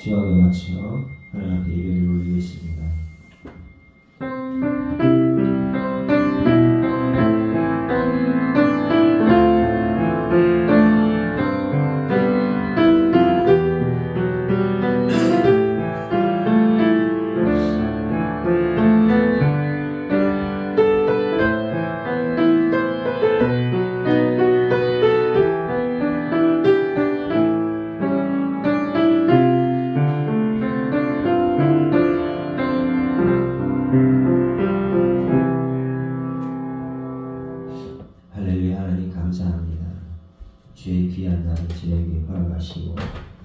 주악에 맞춰 하나님 앞에 예배를 올리겠습니다. 할렐루야. 하나님 감사합니다. 주의 귀한 날을 저에게 허락하시고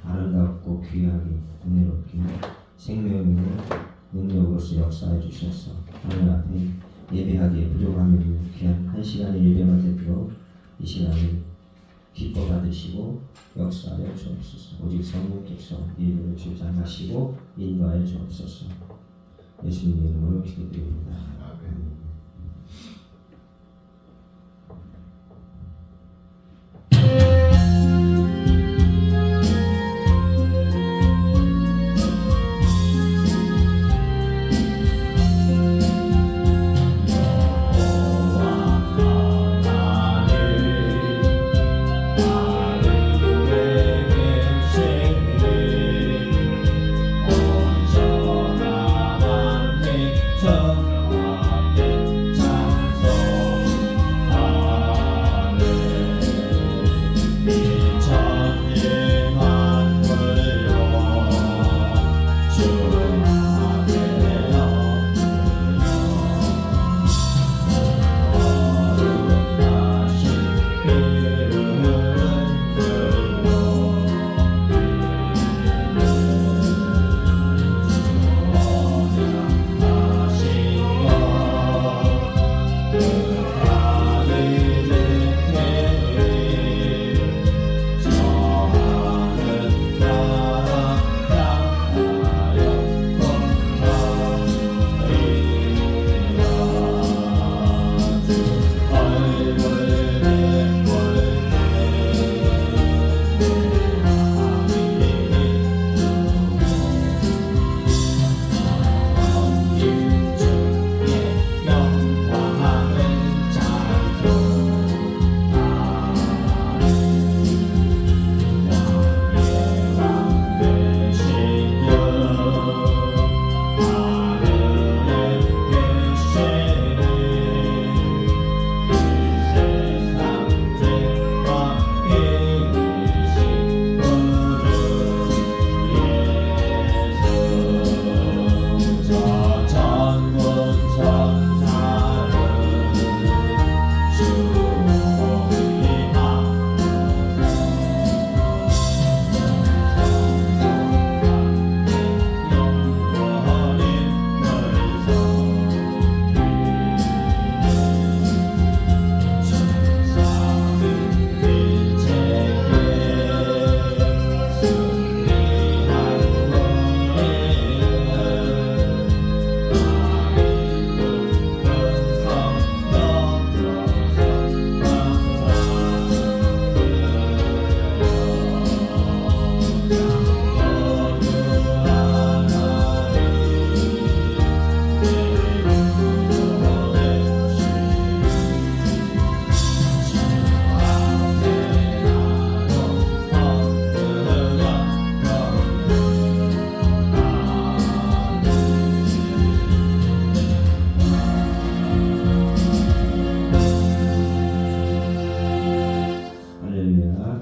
아름답고 귀하게 은혜롭게 생명으로 능력으로서 역사해 주셔서 하나님 앞에 예배하기에 부족함이 없는 귀한 한 시간의 예배가 되도록 이 시간을 기뻐 받으시고 역사하여 주옵소서. 오직 성령께서 예배를 주장하시고 인도하여 주옵소서. 예수님 이름으로 기도드립니다. 아멘.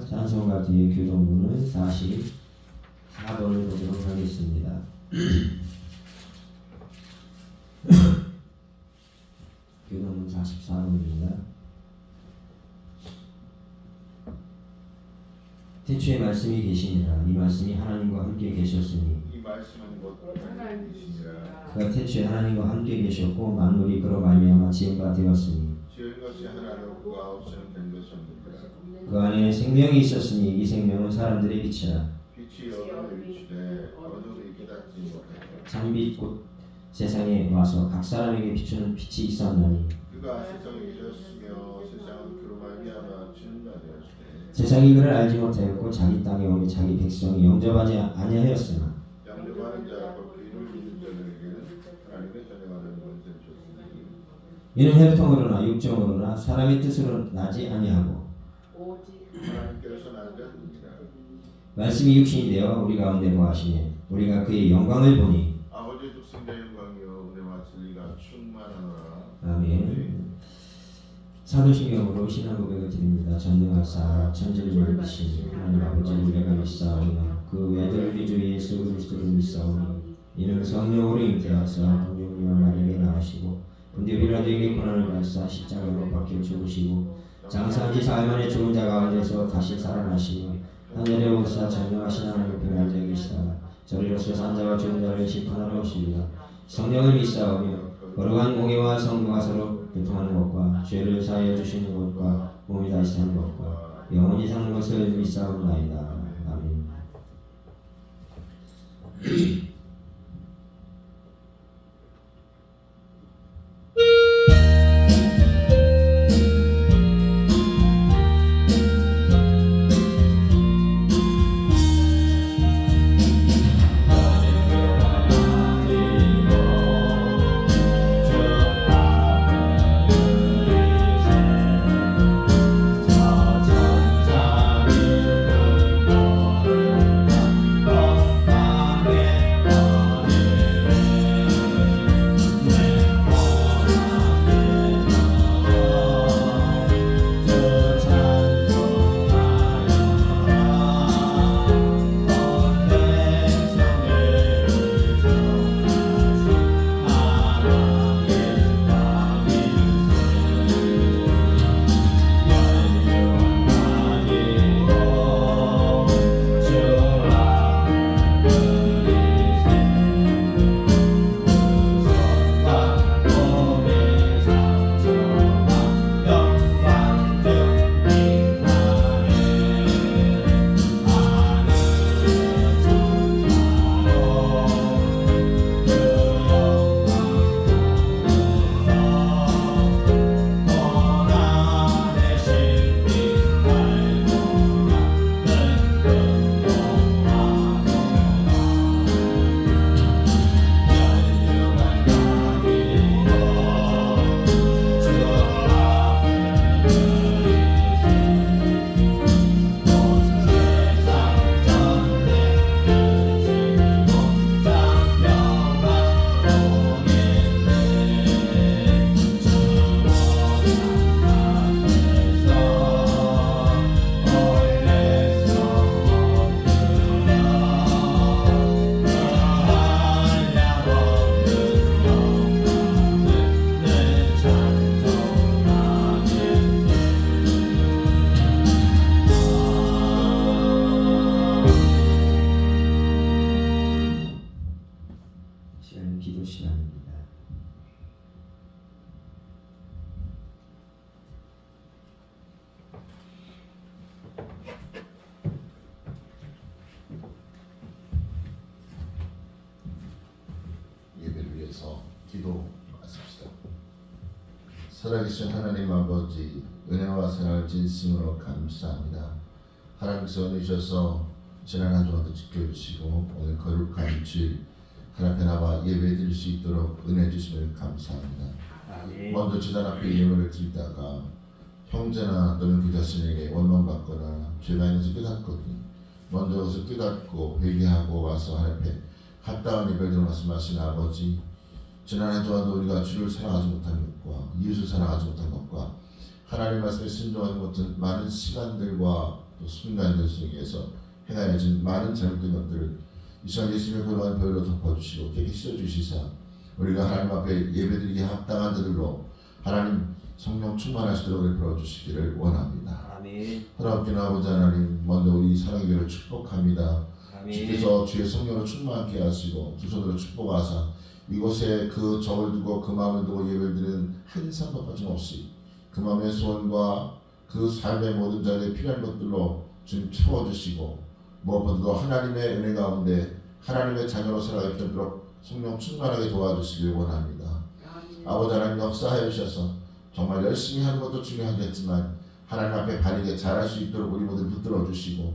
찬송가 뒤에 교동문은 44번을 보도록 하겠습니다. 교동문 44번입니다. 태초에 말씀이 계시니라. 이 말씀이 하나님과 함께 계셨으니 이 말씀은 곧 하나님이시니라. 그가 태초에 하나님과 함께 계셨고 만물이 그로 말미암아 지은 바 되었으니 지은 것이 하나로 그가 없이는 된 것이 없느니라. 그 안에 생명이 있었으니 이 생명은 사람들의 빛이라. 빛이 어둠을 비추되 어둠이 깨닫지 못하더라. 장빛 곧 세상에 와서 각 사람에게 비추는 빛이 있었나니 그가 세상에 계셨으며 세상은 그로 말미암아 지은 바 되었으되 세상이 그를 알지 못하였고 자기 땅에 오니 자기 백성이 영접하지 아니하였으나 이는 혈통으로나 육정으로나 사람의 뜻으로 나지 아니하고 오직 하나님께서 나는 말씀이 육신이 되어 우리 가운데 거하시니 우리가 그의 영광을 보니 아버지의 독생자 영광이요 은혜와 진리가 충만하노라. 아멘. 사도신경으로 신앙 고백을 드립니다. 전능하사 천지를 만드신 하나님 아버지를 내가 믿사오니 그 외아들 우리 주 예수 그리스도를 믿사오니 이는 성령으로 잉태하사 동정녀 마리아에게 나오시고 본디오 빌라도에게 고난을 받으사 십자가에 못 박혀 죽으시고 장사한 지 사흘 만에 죽은 자 가운데서 다시 살아나시며 하늘에 오사 전능하신 하나님 옆에 앉아 계시다가 저리로서 산 자와 죽은 자를 심판하러 오시리라. 성령을 믿사오며 거룩한 공의와 성도가 서로 교통하는 것과 죄를 사하여 주시는 것과 몸이 다시 사는 것과 영원히 사는 것을 믿사옵나이다. 아멘. 시간은 기도 시간입니다. 예배를 위해서 기도하십시다. 살아계신 하나님 아버지, 은혜와 사랑을 진심으로 감사합니다. 하나님께서 은혜 주셔서 지난 한 주간도 지켜주시고 오늘 거룩한 주일 하나님 나와 예배 드릴 수 있도록 은혜 주심을 감사합니다. 먼저 지단 앞에 예물을 드리다가 형제나 또는 그 자신에게 원망받거나 죄가 있는지 깨닫거든 먼저 그것을 깨닫고 회개하고 와서 하나님 앞에 합당한 예배를 말씀하신 아버지, 지난 한 주간도 우리가 주를 사랑하지 못한 것과 이웃을 사랑하지 못한 것과 하나님 말씀에 순종하지 못한 많은 시간들과 또 순간들 속에서 행하여진 많은 잘못된 것들을 이 시간 예수님의 거룩한 보혈로 덮어주시고 깨끗이 씻어주시사 우리가 하나님 앞에 예배드리기에 합당한 자들로 하나님 성령 충만하시도록 베풀어주시기를 원합니다. 아멘. 하나님 아버지 하나님, 먼저 우리 사랑의 축복합니다. 아멘. 주께서 주의 성령을 충만하게 하시고 두 손으로 축복하사 이곳에 그 정을 두고 그 마음을 두고 예배를 드리는 한 사람도 빠짐없이 그 마음의 소원과 그 삶의 모든 자리에 필요한 것들로 주님 채워주시고 무엇보다도 하나님의 은혜 가운데 하나님의 자녀로 살아가게 되도록 성령 충만하게 도와주시길 원합니다. 아버지 하나님 역사하여 주셔서 정말 열심히 하는 것도 중요하겠지만 하나님 앞에 바르게 잘할 수 있도록 우리 모두 붙들어 주시고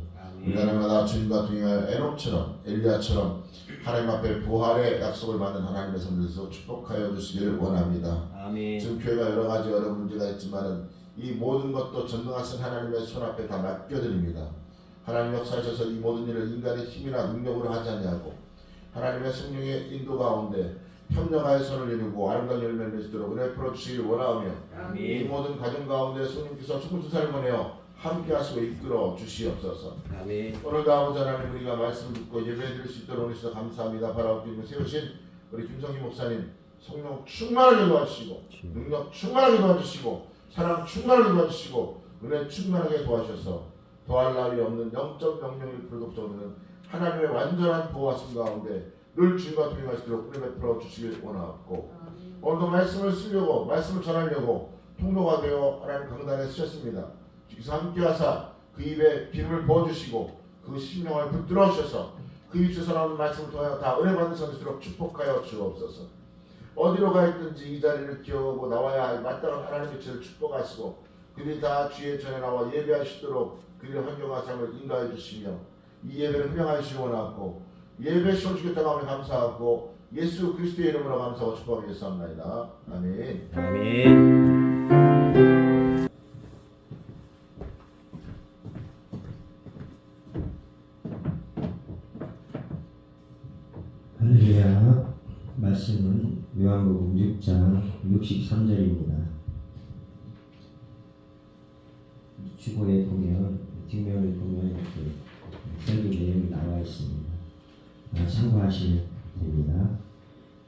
우리가 날마다 주님과 동행할 에녹처럼 엘리야처럼 하나님 앞에 부활의 약속을 받는 하나님의 선들에서 축복하여 주시기를 원합니다. 아멘. 지금 교회가 여러 가지 어려운 문제가 있지만은 이 모든 것도 전능하신 하나님의 손 앞에 다 맡겨드립니다. 하나님 역사하셔서 이 모든 일을 인간의 힘이나 능력으로 하지 아니하고 하나님의 성령의 인도 가운데 협력하여 손을 이루고 아름다운 열매를 맺도록 은혜 풀어주시길 원하오며 이 모든 가정 가운데 성령께서 천군천사를 보내어 함께 하시고 이끌어 주시옵소서. 아멘. 오늘도 아버지 하나님 우리가 말씀 듣고 예배드릴 수 있도록 오늘도 감사합니다. 바라옵기를 세우신 우리 김성희 목사님 성령 충만하게 도와주시고 능력 충만하게 도와주시고 사랑 충만하게 도와주시고 은혜 충만하게 도와주셔서 더할 나위 없는 영적 명령을 부르독적는 하나님의 완전한 보호하심 가운데 늘 주님과 동행하시도록 은혜 베풀어 주시길 원하옵고 오늘도 말씀을 쓰려고 말씀을 전하려고 통로가 되어 하나님 강단에 쓰셨습니다. 주께서 함께 하사 그 입에 기름을 부어주시고 그 심령을 붙들어 주셔서 그 입에서 나오는 말씀을 통하여 다 은혜 받는 자들수록 축복하여 주옵소서. 어디로 가 있든지 이 자리를 기억하고 나와야 할 마땅한 하나님의 죄를 축복하시고 그들이 다 주의 전에 나와 예배하시도록 그들의 환경과 삶을 인도해 주시며 이 예배를 흠양하여 주시기 원하고 예배 시원 주겠다고 하며 감사하고 예수 그리스도의 이름으로 감사하고 축복하며 예수합니다. 아멘. 아멘. 할렐루야. 말씀은 요한복음 6장 63절입니다. 주보에 보면 뒷면을 보면 이렇게 설교 내용이 나와 있습니다. 참고하시면 됩니다.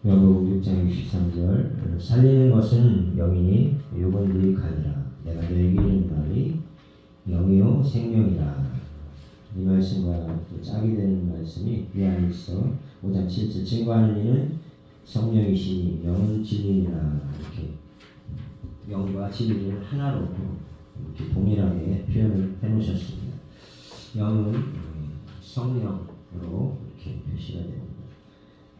요한복음 6장 63절 살리는 것은 영이니 육은 유익하니라. 내가 너에게 이르는 말이 영이요 생명이라. 이 말씀과 또 짝이 되는 말씀이 요한일서 5장 7절 증거하는 이는 성령이시니 영은 진리니라. 이렇게 영과 진리를 하나로 이렇게 동일하게 표현을 해놓으셨습니다. 영은 성령으로 이렇게 표시가 됩니다.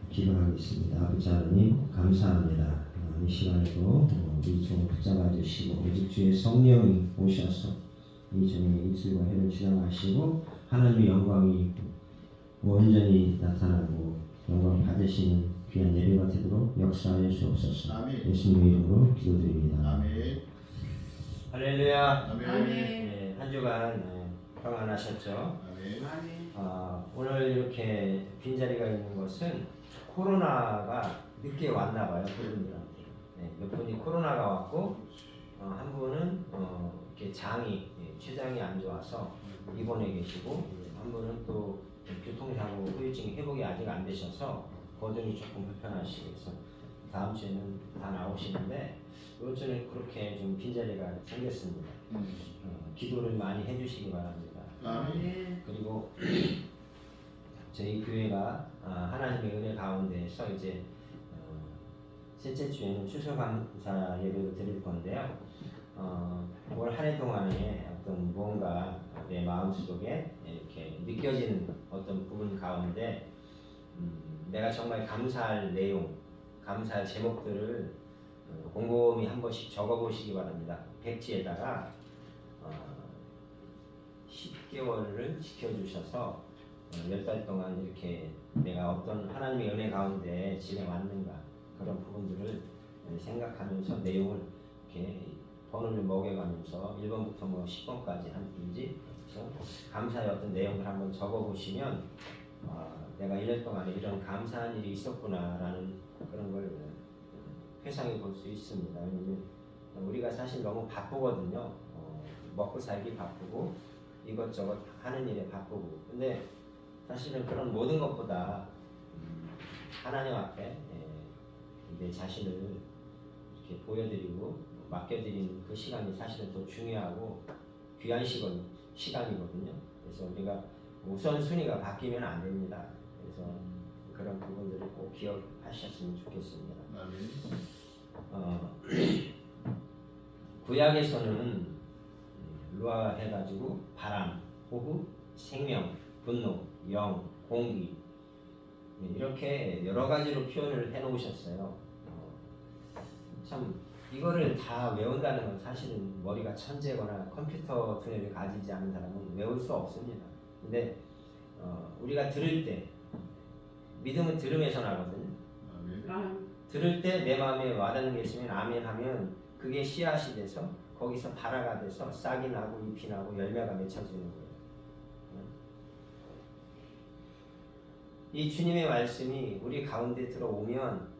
기도하겠습니다. 아버지 하나님 감사합니다. 이 시간에도 우리 종 붙잡아 주시고 오직 주의 성령이 오셔서 이 종의 입술과 혀를 주장하시고 하나님의 영광이 온전히 나타나고 영광 받으시는 귀한 예배가 되도록 역사하여 주옵소서. 아멘. 예수님의 이름으로 기도드립니다. 아멘. 할렐루야. 아멘. 네, 한 주간 평안하셨죠? 아멘. 오늘 이렇게 빈자리가 있는 것은 코로나가 늦게 왔나 봐요. 그분들한테. 몇 분이 코로나가 왔고 한 분은 이렇게 장이 췌장이 안 좋아서 입원해 계시고 한 분은 또 교통사고 후유증이 회복이 아직 안 되셔서 거동이 조금 불편하시겠어. 다음 주에는 다 나오시는데 이번 주는 그렇게 좀 빈자리가 생겼습니다. 기도를 많이 해주시기 바랍니다. 아멘. 그리고 저희 교회가 하나님의 은혜 가운데서 이제 셋째 주에는 추수감사 예배를 드릴 건데요. 올 한 해 동안에 어떤 뭔가 내 마음속에 이렇게 느껴지는 어떤 부분 가운데 내가 정말 감사할 내용, 감사할 제목들을 곰곰이 한 번씩 적어보시기 바랍니다. 백지에다가 10개월을 지켜주셔서 몇 달 동안 이렇게 내가 어떤 하나님의 은혜 가운데 지내왔는가 그런 부분들을 생각하면서 내용을 이렇게 번호를 먹여가면서 1번부터 뭐 10번까지 한든지 감사의 어떤 내용을 한번 적어보시면 내가 1년 동안에 이런 감사한 일이 있었구나라는 그런 걸 회상해 볼 수 있습니다. 왜냐면 우리가 사실 너무 바쁘거든요. 먹고 살기 바쁘고 이것저것 하는 일에 바쁘고 근데 사실은 그런 모든 것보다 하나님 앞에 내 자신을 이렇게 보여드리고 맡겨드리는 그 시간이 사실은 더 중요하고 귀한 시간이거든요. 그래서 우리가 우선순위가 바뀌면 안 됩니다. 그래서 그런 부분들을 꼭 기억하셨으면 좋겠습니다. 구약에서는 루아 해가지고 바람, 호흡, 생명, 분노, 영, 공기 이렇게 여러 가지로 표현을 해놓으셨어요. 참 이거를 다 외운다는 건 사실은 머리가 천재거나 컴퓨터 두뇌를 가지지 않은 사람은 외울 수 없습니다. 근데 우리가 들을 때 믿음은 들음에서 나거든요. 들을 때 내 마음에 와닿는 게 있으면 아멘 하면 그게 씨앗이 돼서 거기서 발화가 돼서 싹이 나고 잎이 나고 열매가 맺혀지는 거예요. 이 주님의 말씀이 우리 가운데 들어오면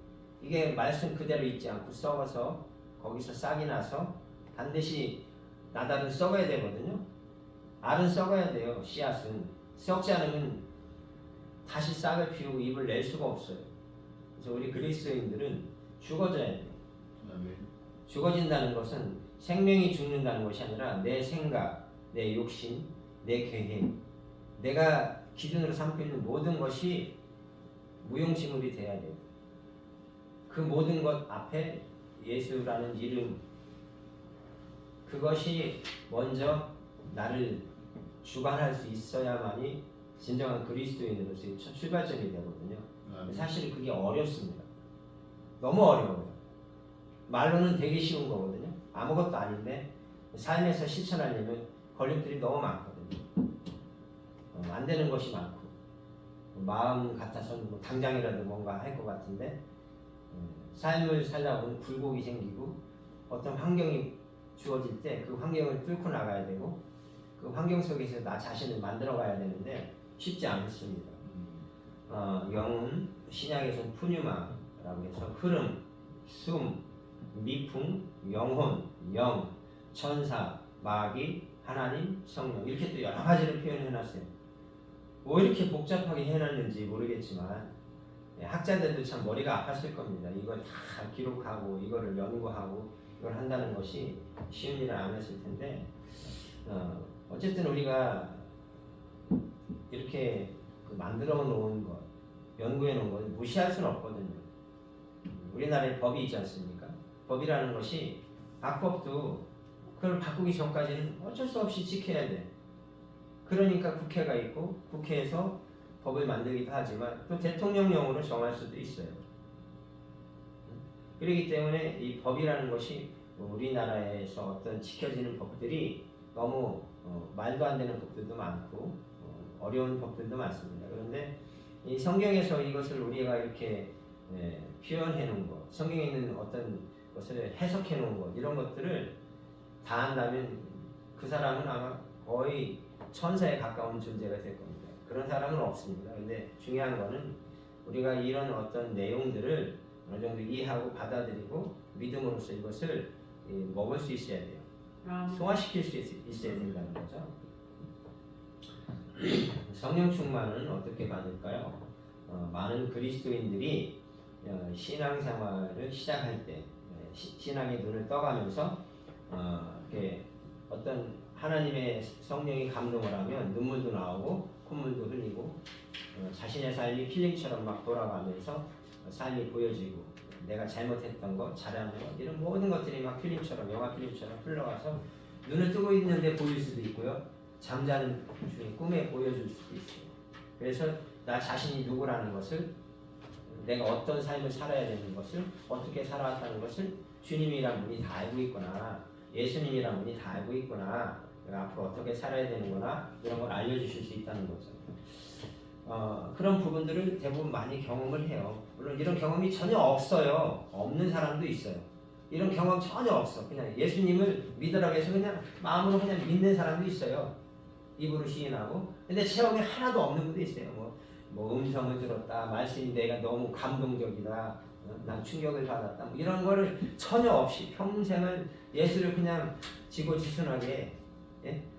이게 말씀 그대로 있지 않고 썩어서 거기서 싹이 나서 반드시 나달은 썩어야 되거든요. 알은 썩어야 돼요. 씨앗은 썩지 않으면 다시 싹을 피우고 잎을 낼 수가 없어요. 그래서 우리 그리스도인들은 죽어져야 돼요. 죽어진다는 것은 생명이 죽는다는 것이 아니라 내 생각, 내 욕심, 내 계획, 내가 기준으로 삼고 있는 모든 것이 무용지물이 돼야 돼요. 그 모든 것 앞에 예수라는 이름, 그것이 먼저 나를 주관할 수 있어야만이 진정한 그리스도인으로서의 첫 출발점이 되거든요. 사실 그게 어렵습니다. 너무 어려워요. 말로는 되게 쉬운 거거든요. 아무것도 아닌데 삶에서 실천하려면 걸림돌이 너무 많거든요. 안 되는 것이 많고 마음 같아서는 뭐 당장이라도 뭔가 할 것 같은데 삶을 살다 보면 굴곡이 생기고 어떤 환경이 주어질 때 그 환경을 뚫고 나가야 되고 그 환경 속에서 나 자신을 만들어 가야 되는데 쉽지 않습니다. 영은 신약에서는 푸뉴마라고 해서 흐름, 숨, 미풍, 영혼, 영, 천사, 마귀, 하나님, 성령 이렇게 또 여러 가지를 표현해놨어요. 뭐 이렇게 복잡하게 해놨는지 모르겠지만 학자들도 참 머리가 아팠을 겁니다. 이걸 다 기록하고 이거를 연구하고 이걸 한다는 것이 쉬운 일은 아니었을 텐데 어쨌든 우리가 이렇게 만들어 놓은 것, 연구해 놓은 것을 무시할 수는 없거든요. 우리나라에 법이 있지 않습니까? 법이라는 것이 악법도 그걸 바꾸기 전까지는 어쩔 수 없이 지켜야 돼. 그러니까 국회가 있고 국회에서 법을 만들기도 하지만 또 대통령령으로 정할 수도 있어요. 그렇기 때문에 이 법이라는 것이 우리나라에서 어떤 지켜지는 법들이 너무 말도 안 되는 법들도 많고 어려운 법들도 많습니다. 그런데 이 성경에서 이것을 우리가 이렇게 표현해 놓은 것, 성경에 있는 어떤 것을 해석해 놓은 것, 이런 것들을 다 한다면 그 사람은 아마 거의 천사에 가까운 존재가 될 겁니다. 그런 사람은 없습니다. 근데 중요한 거는 우리가 이런 어떤 내용들을 어느 정도 이해하고 받아들이고 믿음으로써 이것을 먹을 수 있어야 돼요. 소화시킬 수 있어야 된다는 거죠. 성령 충만은 어떻게 받을까요? 많은 그리스도인들이 신앙생활을 시작할 때 신앙의 눈을 떠가면서 이렇게 어떤 하나님의 성령이 감동을 하면 눈물도 나오고 콧물도 흘리고 자신의 삶이 필름처럼 막 돌아가면서 삶이 보여지고 내가 잘못했던 것, 잘하는 것 이런 모든 것들이 막 필름처럼 영화 필름처럼 흘러가서 눈을 뜨고 있는데 보일 수도 있고요. 잠자는 중에 꿈에 보여줄 수도 있어요. 그래서 나 자신이 누구라는 것을 내가 어떤 삶을 살아야 되는 것을 어떻게 살아왔다는 것을 주님이란 분이 다 알고 있구나. 예수님이란 분이 다 알고 있구나. 내가 앞으로 어떻게 살아야 되는구나. 이런 걸 알려주실 수 있다는 거죠. 그런 부분들을 대부분 많이 경험을 해요. 물론 이런 경험이 전혀 없어요. 없는 사람도 있어요. 이런 경험 전혀 없어. 그냥 예수님을 믿으라고 해서 그냥 마음으로 그냥 믿는 사람도 있어요. 입으로 시인하고. 근데 체험이 하나도 없는 분도 있어요. 뭐 음성을 들었다. 말씀이 내가 너무 감동적이다. 난 충격을 받았다. 뭐 이런 거를 전혀 없이 평생을 예수를 그냥 지고지순하게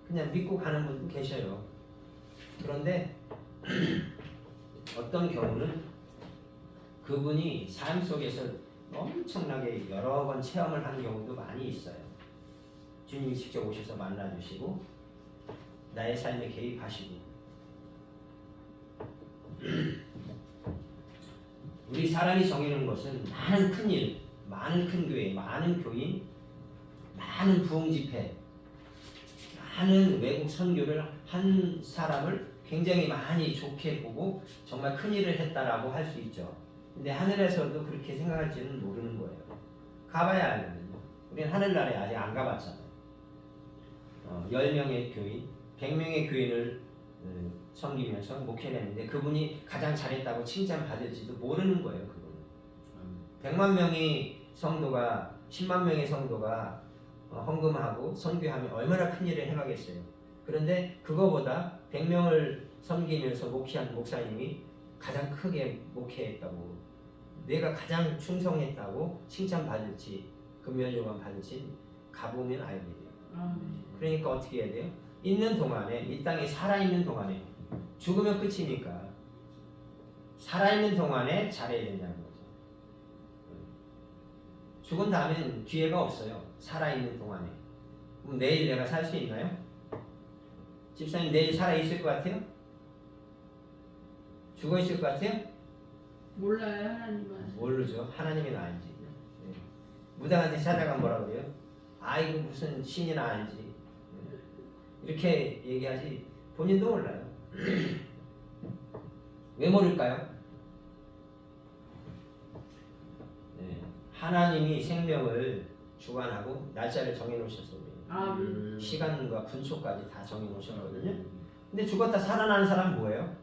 그냥 믿고 가는 분도 계셔요. 그런데 어떤 경우는 그분이 삶 속에서 엄청나게 여러 번 체험을 한 경우도 많이 있어요. 주님이 직접 오셔서 만나주시고 나의 삶에 개입하시고 우리 사람이 정해놓은 것은 많은 큰일, 많은 큰 교회, 많은 교인, 많은 부흥 집회, 많은 외국 선교를 한 사람을 굉장히 많이 좋게 보고 정말 큰일을 했다라고 할 수 있죠. 근데 하늘에서도 그렇게 생각할지는 모르는 거예요. 가봐야 알거든요. 우리는 하늘나라에 아직 안 가봤잖아요. 10명의 교인, 100명의 교인을 섬기면서 목회를 했는데 그분이 가장 잘했다고 칭찬받을지도 모르는 거예요. 그분은 100만 명의 성도가 10만 명의 성도가 헌금하고 선교하면 얼마나 큰 일을 해가겠어요. 그런데 그거보다 100명을 섬기면서 목회한 목사님이 가장 크게 목회했다고, 내가 가장 충성했다고 칭찬받을지 금면요관 받을지 가보면 알게 돼요. 그러니까 어떻게 해야 돼요? 있는 동안에, 이 땅에 살아있는 동안에, 죽으면 끝이니까 살아있는 동안에 잘해야 된다는 거죠. 죽은 다음엔 기회가 없어요. 살아있는 동안에. 그럼 내일 내가 살 수 있나요? 집사님 내일 살아있을 것 같아요? 죽어있을 것 같아요? 몰라요. 하나님은 모르죠. 하나님은 알지. 네. 무당한테 찾아가면 뭐라 그래요? 아 이거 무슨 신이나 알지. 이렇게 얘기하지 본인도 몰라요. 왜 모를까요? 네. 하나님이 생명을 주관하고 날짜를 정해놓으셨어요. 시간과 분초까지 다 정해놓으셨거든요. 근데 죽었다 살아나는 사람 뭐예요?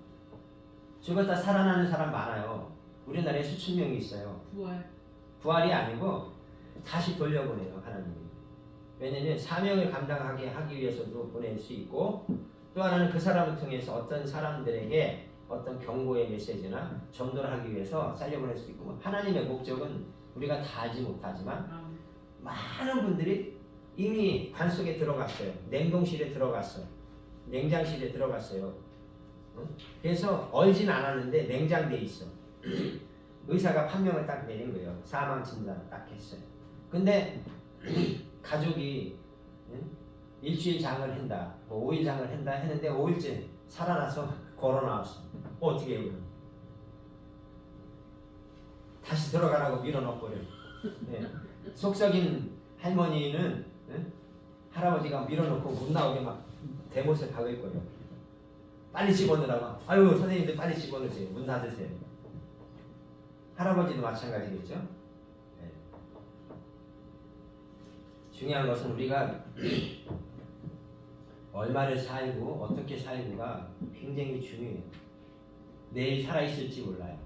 죽었다 살아나는 사람 많아요. 우리나라에 수천 명이 있어요. 부활이 아니고 다시 돌려보내요, 하나님이. 왜냐면 사명을 감당하게 하기 위해서도 보낼 수 있고, 또 하나는 그 사람을 통해서 어떤 사람들에게 어떤 경고의 메시지나 전도를 하기 위해서 살려보낼 수 있고, 하나님의 목적은 우리가 다 알지 못하지만 많은 분들이 이미 관 속에 들어갔어요. 냉동실에 들어갔어요. 냉장실에 들어갔어요. 그래서 얼진 않았는데 냉장돼 있어. 의사가 판명을 딱 내린 거예요. 사망 진단 딱 했어요. 근데 가족이 일주일 장을 한다, 뭐 5일 장을 한다 했는데 5일째 살아나서 걸어 나왔어. 어떻게 해요? 다시 들어가라고 밀어넣어버려. 네. 속썩인 할머니는 할아버지가 밀어넣고 못 나오게 막 대못을 박을 거예요. 빨리 집어넣으라고. 아유 선생님들 빨리 집어넣으세요. 문 닫으세요. 할아버지도 마찬가지겠죠. 네. 중요한 것은 우리가 얼마를 살고 어떻게 살고가 굉장히 중요해요. 내일 살아있을지 몰라요.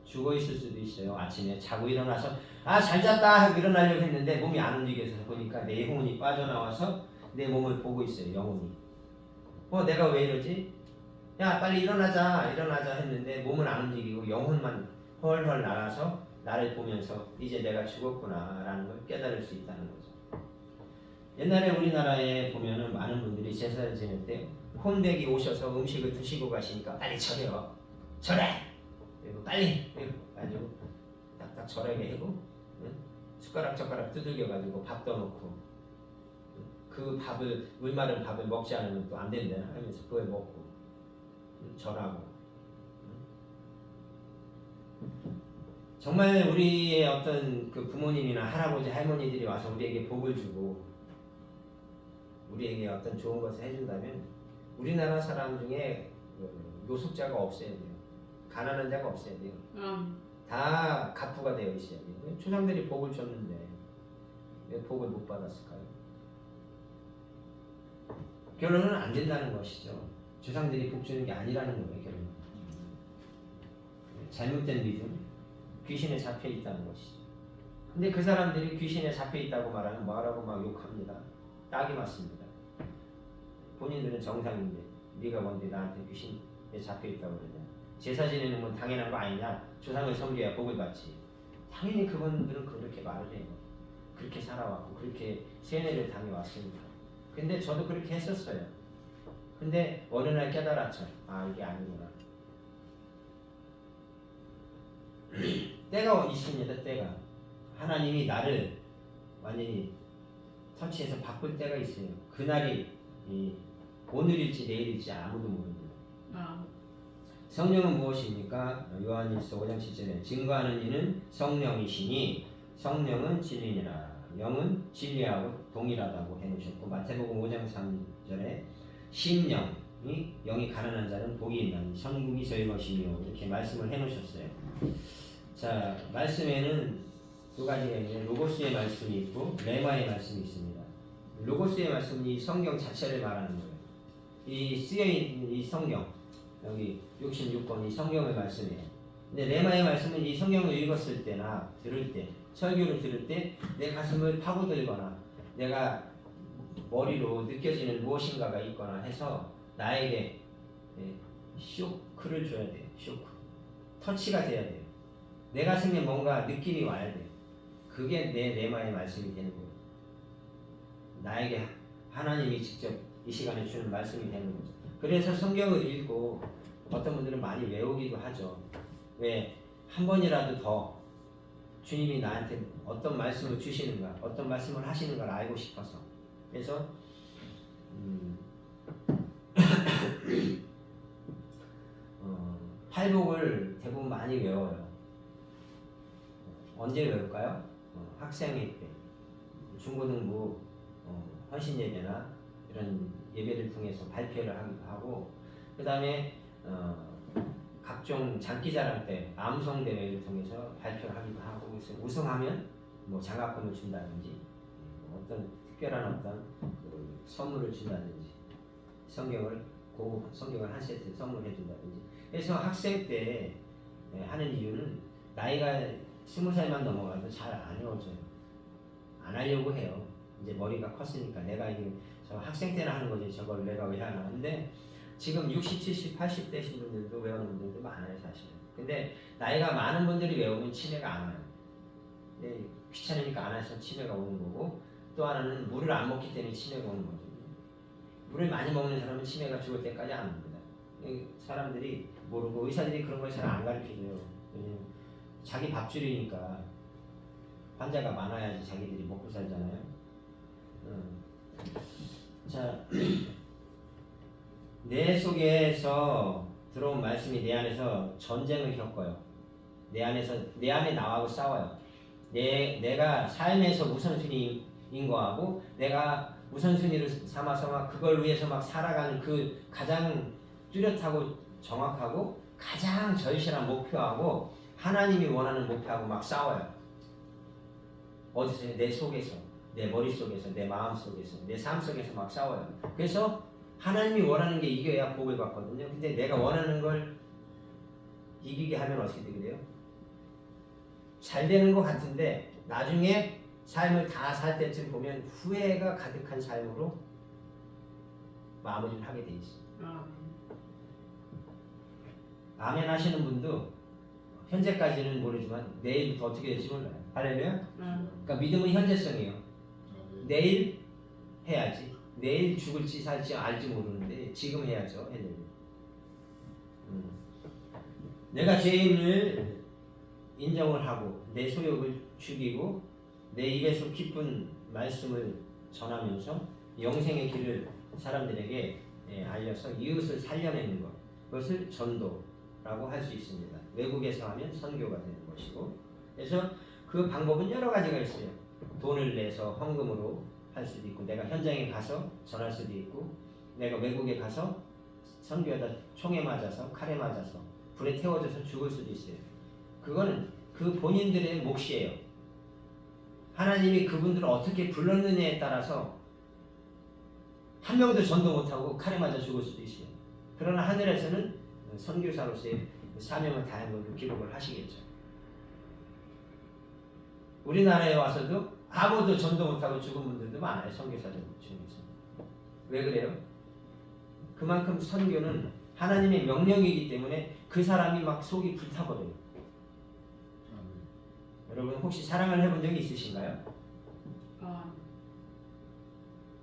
죽어있을 수도 있어요. 아침에 자고 일어나서 아 잘 잤다 하고 일어나려고 했는데 몸이 안 움직여서 보니까 내 영혼이 빠져나와서 내 몸을 보고 있어요. 영혼이. 내가 왜 이러지? 야 빨리 일어나자 했는데 몸은 안 움직이고 영혼만 헐헐 날아서 나를 보면서 이제 내가 죽었구나 라는 걸 깨달을 수 있다는 거죠. 옛날에 우리나라에 보면은 많은 분들이 제사를 지낼 때 혼백이 오셔서 음식을 드시고 가시니까 빨리 절해요. 절해! 그리고 빨리! 가지고 딱딱 절하게 하고 숟가락 젓가락 두들겨 가지고 밥 떠놓고 그 밥을, 물 마른 밥을 먹지 않으면 또 안 된다 하면서 그걸 먹고 절하고. 정말 우리의 어떤 그 부모님이나 할아버지 할머니들이 와서 우리에게 복을 주고 우리에게 어떤 좋은 것을 해준다면 우리나라 사람 중에 노숙자가 없어야 돼요. 가난한 자가 없어야 돼요. 다 갑부가 되어 있어야 돼요. 조상들이 복을 줬는데 왜 복을 못 받았을까요? 결론은 안 된다는 것이죠. 조상들이 복 주는 게 아니라는 거예요. 결론은 잘못된 믿음, 귀신에 잡혀 있다는 것이죠. 근데 그 사람들이 귀신에 잡혀 있다고 말하면 뭐라고 막 욕합니다. 딱이 맞습니다. 본인들은 정상인데 네가 뭔데 나한테 귀신에 잡혀 있다고 그러냐. 제사 지내는 건 당연한 거 아니냐. 조상을 섬겨야 복을 받지. 당연히 그분들은 그렇게 말을 해요. 그렇게 살아왔고 그렇게 세뇌를 당해왔습니다. 근데 저도 그렇게 했었어요. 근데 어느 날 깨달았죠. 아 이게 아니구나. 때가 있습니다. 때가. 하나님이 나를 완전히 터치해서 바꿀 때가 있어요. 그날이 오늘일지 내일일지 아무도 모릅니다. 성령은 무엇입니까? 요한일서 5장 7절에 증거하는 이는 성령이시니 성령은 진리니라. 영은 진리하고 동일하다고 해놓으셨고, 마태복음 5장 3절에 심령이 영이 가난한 자는 복이 있나니 천국이 저희 것이며 이렇게 말씀을 해놓으셨어요. 자, 말씀에는 두 가지가 있는데 로고스의 말씀이 있고 레마의 말씀이 있습니다. 로고스의 말씀이 성경 자체를 말하는 거예요. 이 쓰여있는 이 성경, 여기 66권 이 성경의 말씀이에요. 근데 레마의 말씀은 이 성경을 읽었을 때나 들을 때, 설교를 들을 때 내 가슴을 파고들거나 내가 머리로 느껴지는 무엇인가가 있거나 해서 나에게 쇼크를 줘야 돼요. 쇼크. 터치가 돼야 돼요. 내 가슴에 뭔가 느낌이 와야 돼요. 그게 내 레마의 말씀이 되는 거예요. 나에게 하나님이 직접 이 시간에 주는 말씀이 되는 거죠. 그래서 성경을 읽고 어떤 분들은 많이 외우기도 하죠. 왜? 한 번이라도 더 주님이 나한테 어떤 말씀을 주시는가, 어떤 말씀을 하시는가를 알고 싶어서. 그래서 팔복을 대부분 많이 외워요. 언제 외울까요? 학생회 때, 중고등부 헌신예배나 이런 예배를 통해서 발표를 하기도 하고, 그 다음에 각종 장기자랑 때 암송 대회를 통해서 발표를 하기도 하고, 그래서 우승하면 뭐 장학금을 준다든지 어떤 특별한 어떤 그 선물을 준다든지 성경을 한 세트 선물해 준다든지. 그래서 학생 때 하는 이유는 나이가 20살만 넘어가도 잘 안 외워져요. 안 하려고 해요. 이제 머리가 컸으니까 내가 이게 저 학생 때나 하는 거지 저걸 내가 왜 하나. 근데 지금 60, 70, 80 되신 분들도 외우는 분들도 많아요 사실은. 근데 나이가 많은 분들이 외우면 치매가 안 와요. 귀찮으니까 안 해서 치매가 오는 거고, 또 하나는 물을 안 먹기 때문에 치매가 오는 거죠. 물을 많이 먹는 사람은 치매가 죽을 때까지 안 옵니다. 사람들이 모르고 의사들이 그런 걸 잘 안 가르쳐줘요. 왜냐면 자기 밥줄이니까 환자가 많아야지 자기들이 먹고 살잖아요. 자, 내 속에서 들어온 말씀이 내 안에서 전쟁을 겪어요. 내 안에 나하고 싸워요. 내가 삶에서 우선순위인 거하고 내가 우선순위를 삼아서 막 그걸 위해서 막 살아가는 그 가장 뚜렷하고 정확하고 가장 절실한 목표하고 하나님이 원하는 목표하고 막 싸워요. 어디서요? 내 속에서, 내 머릿속에서, 내 마음속에서, 내 삶 속에서 막 싸워요. 그래서 하나님이 원하는 게 이겨야 복을 받거든요. 근데 내가 원하는 걸 이기게 하면 어떻게 되게 돼요? 잘 되는 것 같은데 나중에 삶을 다 살 때쯤 보면 후회가 가득한 삶으로 마무리를 하게 돼 있어요. 아멘 하시는 분도 현재까지는 모르지만 내일부터 어떻게 될지 몰라요. 할렐루야? 그러니까 믿음은 현재성이에요. 내일 해야지. 내일 죽을지 살지 알지 모르는데 지금 해야죠. 내가 죄인을 인정을 하고 내 소욕을 죽이고 내 입에서 기쁜 말씀을 전하면서 영생의 길을 사람들에게 알려서 이웃을 살려내는 것, 그것을 전도라고 할 수 있습니다. 외국에서 하면 선교가 되는 것이고, 그래서 그 방법은 여러 가지가 있어요. 돈을 내서 헌금으로 할 수도 있고, 내가 현장에 가서 전할 수도 있고, 내가 외국에 가서 선교하다 총에 맞아서 칼에 맞아서 불에 태워져서 죽을 수도 있어요. 그거는 그 본인들의 몫이에요. 하나님이 그분들을 어떻게 불렀느냐에 따라서 한 명도 전도 못하고 칼에 맞아 죽을 수도 있어요. 그러나 하늘에서는 선교사로서의 사명을 다한 걸로 기록을 하시겠죠. 우리나라에 와서도 아무도 전도 못하고 죽은 분들도 많아요. 선교사들 중에서. 왜 그래요? 그만큼 선교는 하나님의 명령이기 때문에 그 사람이 막 속이 불타버려요. 여러분 혹시 사랑을 해본 적이 있으신가요?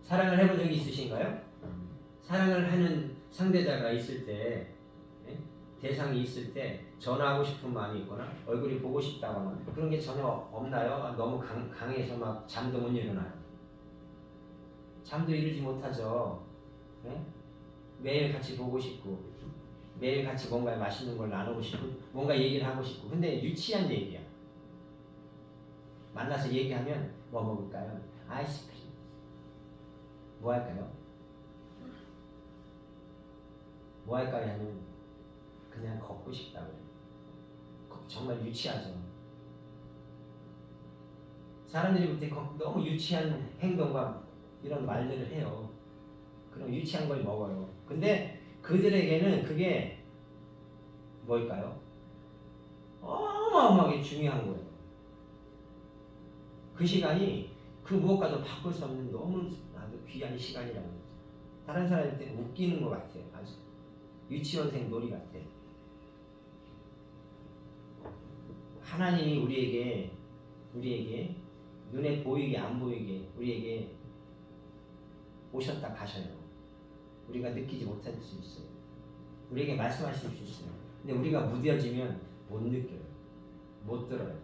사랑을 해본 적이 있으신가요? 사랑을 하는 상대자가 있을 때, 대상이 있을 때 전화하고 싶은 마음이 있거나 얼굴이 보고 싶다거나 그런 게 전혀 없나요? 너무 강해서 막 잠도 못 일어나요. 잠도 이루지 못하죠. 매일 같이 보고 싶고 매일 같이 뭔가 맛있는 걸 나누고 싶고 뭔가 얘기를 하고 싶고, 근데 유치한 얘기야. 만나서 얘기하면 뭐 먹을까요? 아이스크림. 뭐 할까요? 뭐 할까요? 하면 그냥 걷고 싶다고요. 정말 유치하죠. 사람들이 볼 때 너무 유치한 행동과 이런 말들을 해요. 그런 유치한 걸 먹어요. 근데 그들에게는 그게 뭘까요? 어마어마하게 중요한 거예요. 그 시간이 그 무엇과도 바꿀 수 없는 너무 아주 귀한 시간이라는 거죠. 다른 사람한테 웃기는 것 같아요. 아주 유치원생 놀이 같아요. 하나님이 우리에게 눈에 보이게 안 보이게 우리에게 오셨다 가셔요. 우리가 느끼지 못할 수 있어요. 우리에게 말씀하실 수 있어요. 근데 우리가 무뎌지면 못 느껴요. 못 들어요.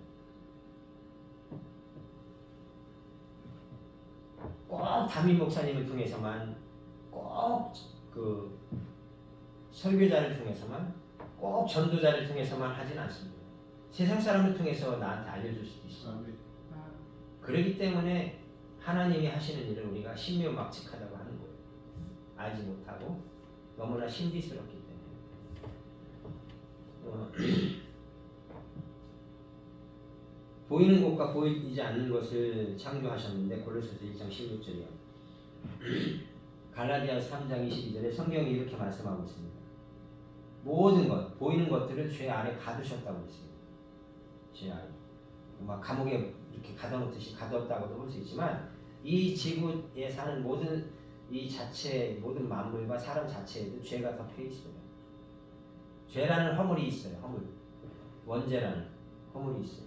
꼭 담임 목사님을 통해서만, 꼭 그 설교자를 통해서만, 꼭 전도자를 통해서만 하진 않습니다. 세상 사람을 통해서 나한테 알려줄 수도 있어요. 아, 그렇기 때문에 하나님이 하시는 일을 우리가 신묘막측하다고 하는 거예요. 알지 못하고 너무나 신비스럽기 때문에 보이는 것과 보이지 않는 것을 창조하셨는데 골로새서 1장 16절이요. 갈라디아 3장 22절에 성경이 이렇게 말씀하고 있습니다. 모든 것, 보이는 것들을 죄 아래 가두셨다고 했습니다. 죄 아래. 막 감옥에 이렇게 가둬놓듯이 가두었다고도 볼 수 있지만 이 지구에 사는 모든 이 자체, 모든 만물과 사람 자체에도 죄가 덮여 있어요. 죄라는 허물이 있어요. 허물. 원죄라는 허물이 있어요.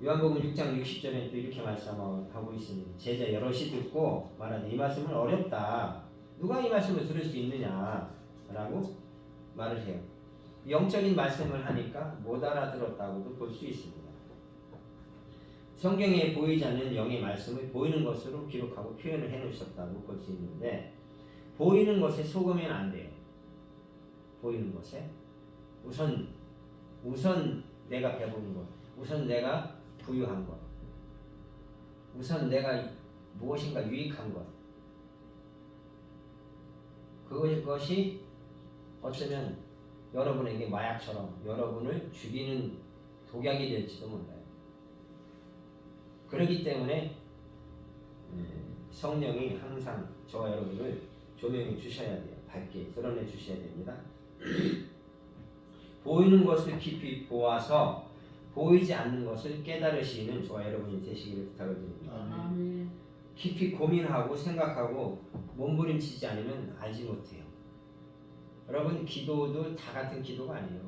요한복음 6장 60절에 또 이렇게 말씀하고 있습니다. 제자 여럿이 듣고 말하되 이 말씀은 어렵다. 누가 이 말씀을 들을 수 있느냐? 라고 말을 해요. 영적인 말씀을 하니까 못 알아들었다고도 볼 수 있습니다. 성경에 보이지 않는 영의 말씀을 보이는 것으로 기록하고 표현을 해놓으셨다고 볼 수 있는데 보이는 것에 속으면 안 돼요. 보이는 것에 우선 내가 배부른 것, 우선 내가 부유한 것, 우선 내가 무엇인가 유익한 것, 그것이 어쩌면 여러분에게 마약처럼 여러분을 죽이는 독약이 될지도 몰라요. 그렇기 때문에 성령이 항상 저와 여러분을 조명해 주셔야 돼요. 밝게 드러내 주셔야 됩니다. 보이는 것을 깊이 보아서 보이지 않는 것을 깨달으시는 저와 여러분이 되시기를 부탁을 드립니다. 아멘. 깊이 고민하고 생각하고 몸부림치지 않으면 알지 못해요. 여러분 기도도 다 같은 기도가 아니에요.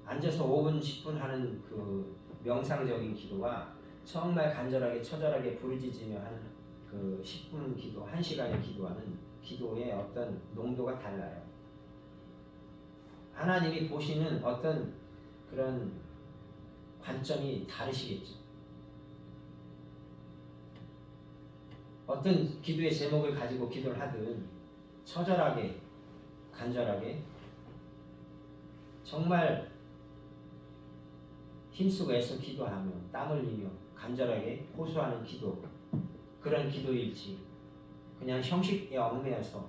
앉아서 5분 10분 하는 그 명상적인 기도와 정말 간절하게 처절하게 부르짖으며 하는 그 10분 기도, 1시간의 기도하는 기도의 어떤 농도가 달라요. 하나님이 보시는 어떤 그런 관점이 다르시겠죠. 어떤 기도의 제목을 가지고 기도를 하든 처절하게 간절하게 정말 힘쓰고 애써 기도하며 땀 흘리며 간절하게 호소하는 기도, 그런 기도일지 그냥 형식에 얽매여서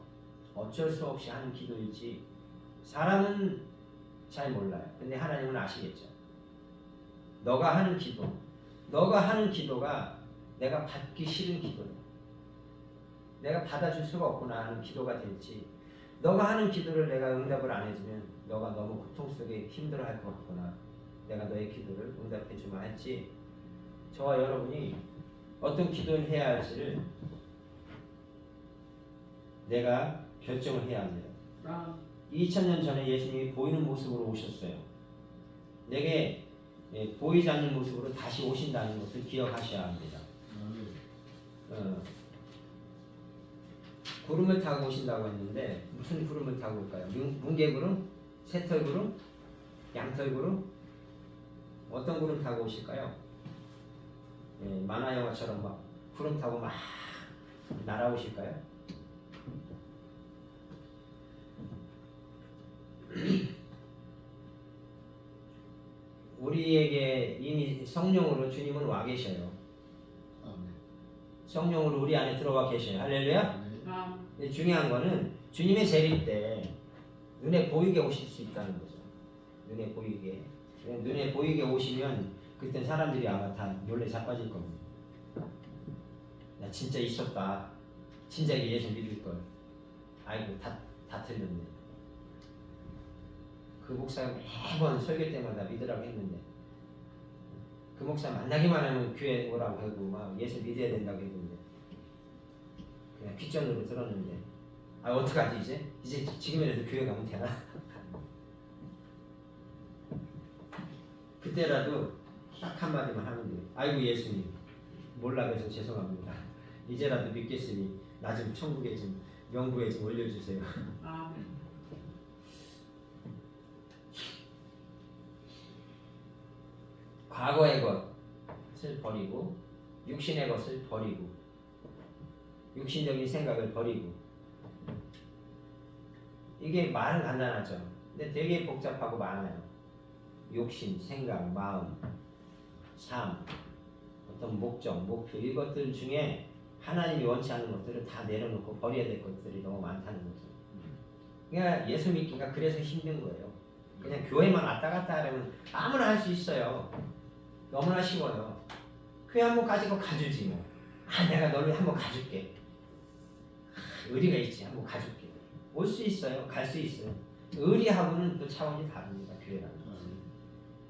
어쩔 수 없이 하는 기도일지 사람은 잘 몰라요. 근데 하나님은 아시겠죠. 너가 하는 기도가 내가 받기 싫은 기도예요. 내가 받아줄 수가 없구나 하는 기도가 될지, 너가 하는 기도를 내가 응답을 안 해주면 너가 너무 고통 속에 힘들어할 것 같구나, 내가 너의 기도를 응답해주면 할지, 저와 여러분이 어떤 기도를 해야 할지를 내가 결정을 해야 합니다. 2000년 전에 예수님이 보이는 모습으로 오셨어요. 내게 보이지 않는 모습으로 다시 오신다는 것을 기억하셔야 합니다. 구름을 타고 오신다고 했는데 무슨 구름을 타고 올까요? 뭉게구름? 새털구름? 양털구름? 어떤 구름 타고 오실까요? 만화 영화처럼 막 구름 타고 막 날아오실까요? 우리에게 이미 성령으로 주님은 와 계셔요. 성령으로 우리 안에 들어와 계셔요. 할렐루야. 근데 중요한 거는 주님의 재림 때 눈에 보이게 오실 수 있다는 거죠. 눈에 보이게 오시면 그때 사람들이 아마 다 놀래 자빠질 겁니다. 나 진짜 있었다. 진작에 예수 믿을 걸. 아이고 다 틀렸네. 그 목사가 매번 설교 때마다 믿으라고 했는데 그 목사 만나기만 하면 교회 오라고 하고 막 예수 믿어야 된다고 했는데 그냥 귓전으로 들었는데 어떡하지 이제 지금이라도 교회 가면 되나? 그때라도 딱 한마디만 하면 돼요. 아이고 예수님 몰라 그래서 죄송합니다. 이제라도 믿겠으니 나 좀 천국에 좀 명부에 좀 올려주세요. 아멘. 과거의 것을 버리고 육신의 것을 버리고 육신적인 생각을 버리고 이게 말은 간단하죠. 근데 되게 복잡하고 많아요. 욕심, 생각, 마음, 삶, 어떤 목적, 목표 이것들 중에 하나님이 원치 않는 것들을 다 내려놓고 버려야 될 것들이 너무 많다는 거죠. 그러니까 예수 믿기가 그래서 힘든 거예요. 그냥 교회만 왔다 갔다 하려면 아무나 할 수 있어요. 너무나 쉬워요. 교회 한번 가지고 가주지 뭐. 내가 너를 한번 가줄게. 의리가 있지 한번 가줄게. 올 수 있어요. 갈 수 있어요. 의리하고는 또 차원이 다릅니다. 교회라는 것은.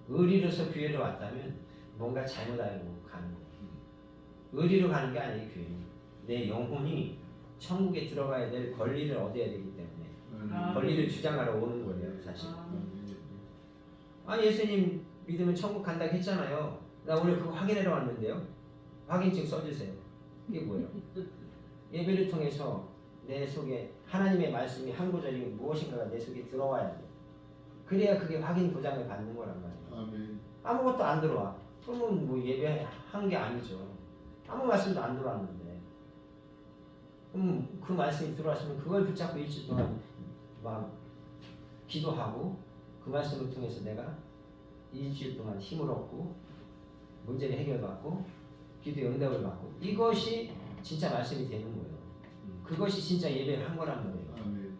의리로서 교회를 왔다면 뭔가 잘못 알고 가는 거예요. 의리로 가는 게 아니에요. 교회는. 내 영혼이 천국에 들어가야 될 권리를 얻어야 되기 때문에 권리를 주장하러 오는 거예요. 사실. 예수님 믿으면 천국 간다고 했잖아요. 나 오늘 그거 확인하러 왔는데요. 확인증 써주세요. 이게 뭐예요? 예배를 통해서 내 속에 하나님의 말씀이 한 구절이 무엇인가가 내 속에 들어와야 돼. 그래야 그게 확인 보장을 받는 거란 말이에요. 아멘. 아무것도 안 들어와. 그러면 뭐 예배한 게 아니죠. 아무 말씀도 안 들어왔는데. 그럼 그 말씀이 들어왔으면 그걸 붙잡고 일주일 동안 막 기도하고 그 말씀을 통해서 내가 일주일 동안 힘을 얻고 문제를 해결받고 기도의 응답을 받고 이것이 진짜 말씀이 되는 거예요. 그것이 진짜 예배를 한 거란 말이에요. 아멘.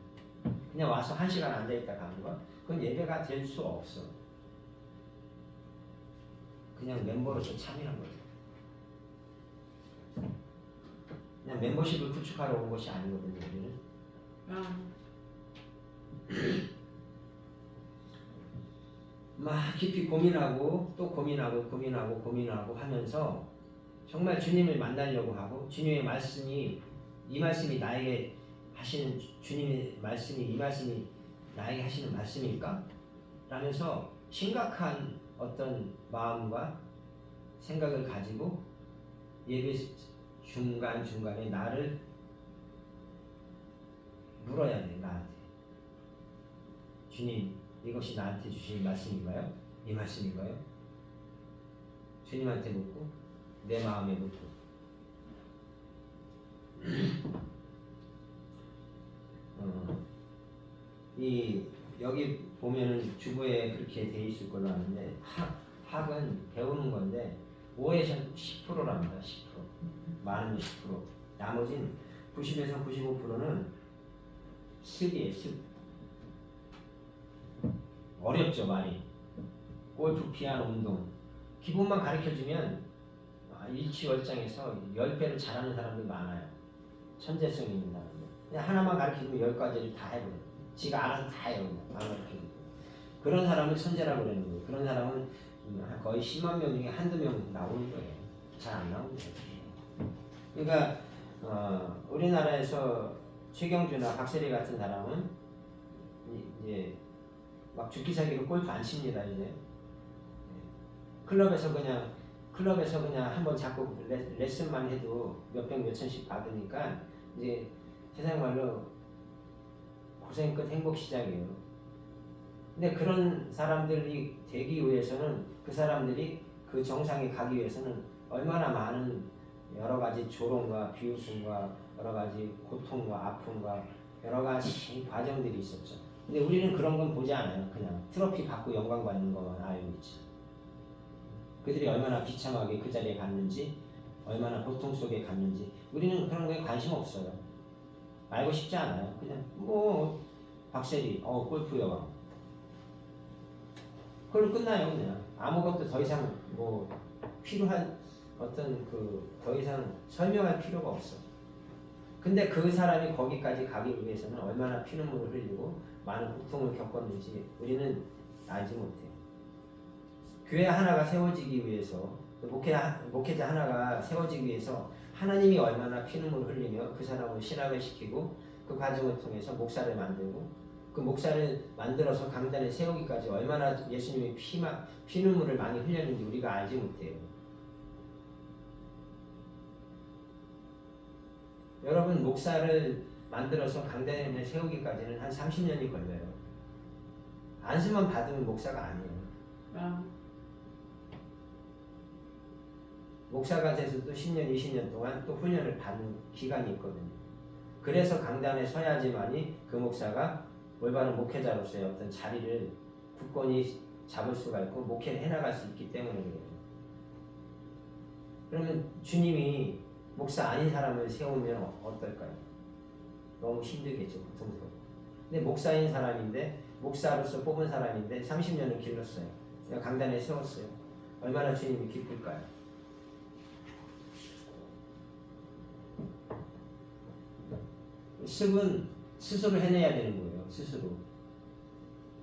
그냥 와서 1시간 앉아있다 가는 거 그건 예배가 될 수 없어. 그냥 멤버로서 참여한 거죠. 그냥 멤버십을 구축하러 온 것이 아니거든요. 우리는. 막 깊이 고민하고 또 고민하고 하면서 정말 주님을 만나려고 하고 주님의 말씀이 이 말씀이 나에게 하시는 주님의 말씀이 이 말씀이 나에게 하시는 말씀일까? 라면서 심각한 어떤 마음과 생각을 가지고 예배 중간중간에 나를 물어야 돼. 나한테 주님 이것이 나한테 주신 말씀인가요? 이 말씀인가요? 주님한테 묻고 내 마음에 묻고 여기 보면은 주부에 그렇게 돼 있을 걸로 아는데 학은 배우는 건데 5에서 10%랍니다. 10% 많은 10% 나머지는 90에서 95%는 습이에요. 습 어렵죠 많이. 골프, 피아노, 운동 기본만 가르쳐주면 일취월장에서 10배를 잘하는 사람들 많아요. 천재성이 있는 사람들. 그냥 하나만 가르쳐주면 10가지를 다 해버려요. 지가 알아서 다 해요. 안 가르쳐주고. 그런 사람을 천재라고 그러는 거예요. 그런 사람은 거의 10만 명 중에 한두 명 나오는 거예요. 잘 안 나오는 거예요. 그러니까 우리나라에서 최경주나 박세리 같은 사람은 이제 막 죽기 살기로 골프 안 칩니다. 이제 클럽에서 그냥 한번 자꾸 레슨만 해도 몇백 몇천씩 받으니까 이제 세상 말로 고생 끝 행복 시작이에요. 근데 그런 사람들이 되기 위해서는 그 사람들이 그 정상에 가기 위해서는 얼마나 많은 여러 가지 조롱과 비웃음과 여러 가지 고통과 아픔과 여러 가지 과정들이 있었죠. 근데 우리는 그런 건 보지 않아요. 그냥 트로피 받고 영광 받는 것만 알고 있지. 그들이 얼마나 비참하게 그 자리에 갔는지 얼마나 고통 속에 갔는지 우리는 그런 거에 관심 없어요. 알고 싶지 않아요. 그냥 뭐 박세리 골프 여왕 그걸로 끝나요. 그냥 아무것도 더 이상 뭐 필요한 어떤 더 이상 설명할 필요가 없어. 근데 그 사람이 거기까지 가기 위해서는 얼마나 피눈물을 흘리고 많은 고통을 겪었는지 우리는 알지 못해요. 교회 하나가 세워지기 위해서, 목회자 하나가 세워지기 위해서 하나님이 얼마나 피눈물을 흘리며 그 사람을 신학을 시키고 그 과정을 통해서 목사를 만들고 그 목사를 만들어서 강단에 세우기까지 얼마나 예수님이 피눈물을 많이 흘렸는지 우리가 알지 못해요. 여러분, 목사를 만들어서 강단에 세우기까지는 한 30년이 걸려요. 안수만 받으면 목사가 아니에요. 아, 목사가 돼서도 10년, 20년 동안 또 훈련을 받는 기간이 있거든요. 그래서 강단에 서야지만이 그 목사가 올바른 목회자로서의 어떤 자리를 굳건히 잡을 수가 있고 목회를 해나갈 수 있기 때문에 그래요. 그러면 주님이 목사 아닌 사람을 세우면 어떨까요? 너무 힘들겠죠, 고통스럽고. 근데 목사인 사람인데, 목사로서 뽑은 사람인데 30년을 길렀어요. 강단에 세웠어요. 얼마나 주님이 기쁠까요? 습은 스스로 해내야 되는 거예요.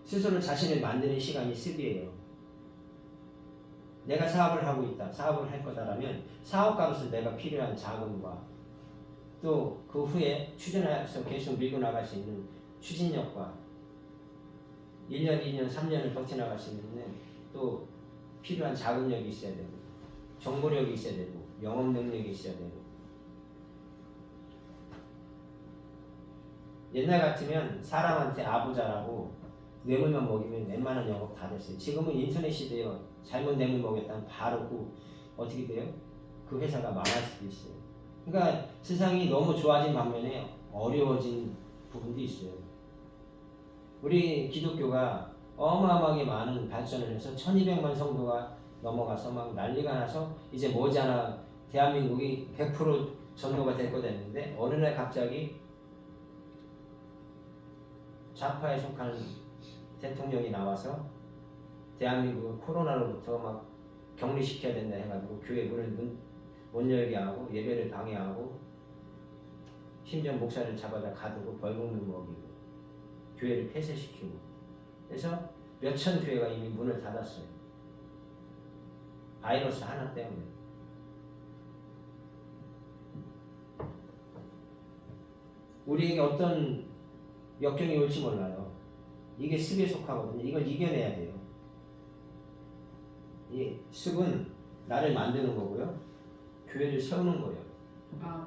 스스로 자신을 만드는 시간이 습이에요. 내가 사업을 하고 있다, 사업을 할 거다라면 사업가로서 내가 필요한 자금과 또 그 후에 추진해서 계속 밀고 나갈 수 있는 추진력과 1년, 2년, 3년을 버텨나갈 수 있는 또 필요한 자금력이 있어야 되고 정보력이 있어야 되고 영업 능력이 있어야 되고. 옛날 같으면 사람한테 아부자라고 뇌물만 먹이면 웬만한 영업 다 됐어요. 지금은 인터넷 시대요. 잘못 뇌물 먹였다면 바로 어떻게 돼요? 그 회사가 망할 수도 있어요. 그러니까 세상이 너무 좋아진 반면에 어려워진 부분도 있어요. 우리 기독교가 어마어마하게 많은 발전을 해서 1200만 성도가 넘어가서 막 난리가 나서 이제 머지않아 대한민국이 100% 전도가 될 거 됐는데 어느 날 갑자기 좌파에 속하는 대통령이 나와서 대한민국을 코로나로부터 막 격리시켜야 된다 해가지고 교회 문을 못 열게 하고 예배를 방해하고 심지어 목사를 잡아다 가두고 벌금을 먹이고 교회를 폐쇄시키고 그래서 몇천 교회가 이미 문을 닫았어요. 바이러스 하나 때문에. 우리에게 어떤 역경이 올지 몰라요. 이게 습에 속하거든요. 이걸 이겨내야 돼요. 이 습은 나를 만드는 거고요. 교회를 세우는 거예요. 아,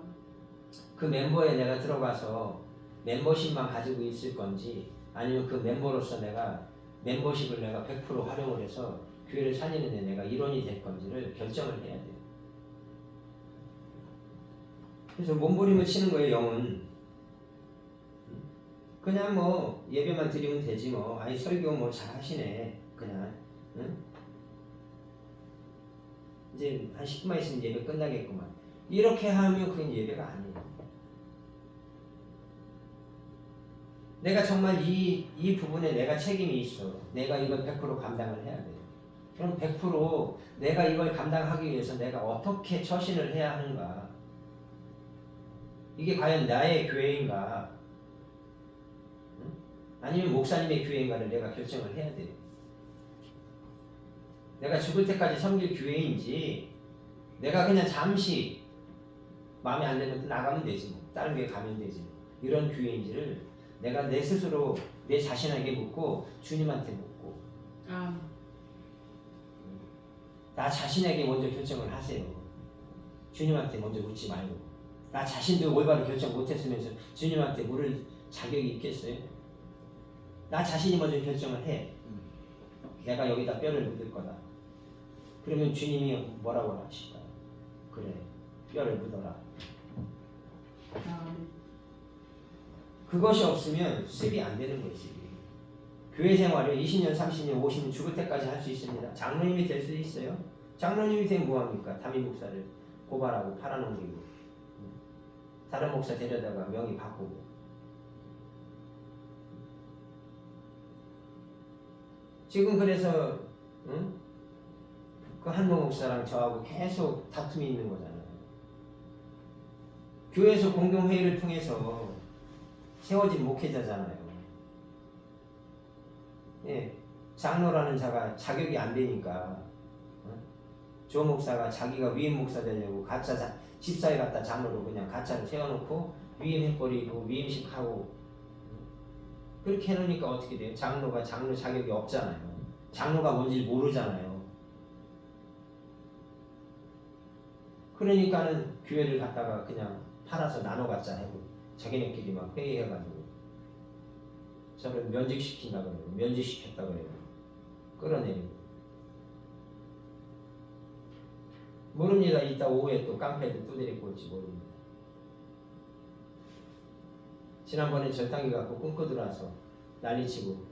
그 멤버에 내가 들어가서 멤버십만 가지고 있을 건지 아니면 그 멤버로서 내가 멤버십을 내가 100% 활용을 해서 교회를 살리는데 내가 일원이 될 건지를 결정을 해야 돼요. 그래서 몸부림을 치는 거예요. 영은 그냥 뭐 예배만 드리면 되지 뭐. 아니 설교 뭐 잘 하시네. 그냥 응? 이제 한 10분만 있으면 예배 끝나겠구만. 이렇게 하면 그건 예배가 아니에요. 내가 정말 이 부분에 내가 책임이 있어. 내가 이걸 100% 감당을 해야 돼요. 그럼 100% 내가 이걸 감당하기 위해서 내가 어떻게 처신을 해야 하는가? 이게 과연 나의 교회인가? 응? 아니면 목사님의 교회인가를 내가 결정을 해야 돼요. 내가 죽을 때까지 섬길 교회인지 내가 그냥 잠시 마음에 안 들면 또 나가면 되지 뭐. 다른 교회 가면 되지 뭐. 이런 교회인지를 내가 내 스스로 내 자신에게 묻고 주님한테 묻고 아, 나 자신에게 먼저 결정을 하세요. 주님한테 먼저 묻지 말고. 나 자신도 올바로 결정 못했으면서 주님한테 물을 자격이 있겠어요? 나 자신이 먼저 결정을 해. 내가 여기다 뼈를 묻을 거다. 그러면 주님이 뭐라고 하실까요? 그래, 뼈를 묻어라. 아, 그것이 없으면 습이 안 되는 거예요. 습이. 교회 생활을 20년, 30년, 50년 죽을 때까지 할 수 있습니다. 장로님이 될 수 있어요. 장로님이 되면 뭐합니까? 담임 목사를 고발하고 팔아넘기고 다른 목사 데려다가 명의 바꾸고. 지금 그래서 응? 그 한동 목사랑 저하고 계속 다툼이 있는 거잖아요. 교회에서 공동회의를 통해서 세워진 목회자잖아요. 예, 장로라는 자가 자격이 안 되니까 조 목사가 자기가 위임 목사 되려고 가짜 집사에 갖다 장로로 그냥 가짜로 세워놓고 위임해버리고 위임식하고 그렇게 해놓으니까 어떻게 돼요? 장로가 장로 자격이 없잖아요. 장로가 뭔지 모르잖아요. 그러니까는 교회를 갖다가 그냥 팔아서 나눠 갖자 하고 자기네끼리 막 회의해가지고 저를 면직시킨다 그래요. 면직시켰다 그래요. 끌어내리고. 모릅니다. 이따 오후에 또 깡패들 또 데리고 올지 모릅니다. 지난번에 절단기 갖고 꿈꿔 들어와서 난리치고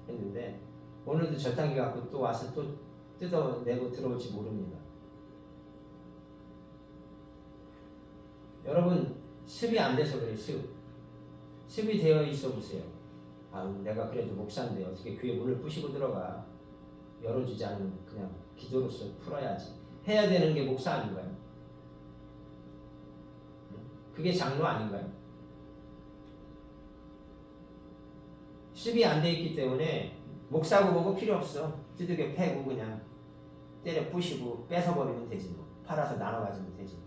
했는데 오늘도 절단기 갖고 또 와서 또 뜯어내고 들어올지 모릅니다. 여러분 습이 안 돼서 그래요. 습이 되어 있어 보세요. 아, 내가 그래도 목사인데 어떻게 교회 문을 부시고 들어가. 열어주지 않으면 그냥 기도로서 풀어야지. 해야 되는 게 목사 아닌가요? 그게 장로 아닌가요? 습이 안 돼 있기 때문에 목사고 뭐고 필요 없어. 두들겨 패고 그냥 때려 부시고 뺏어버리면 되지 뭐. 팔아서 나눠 가지면 되지.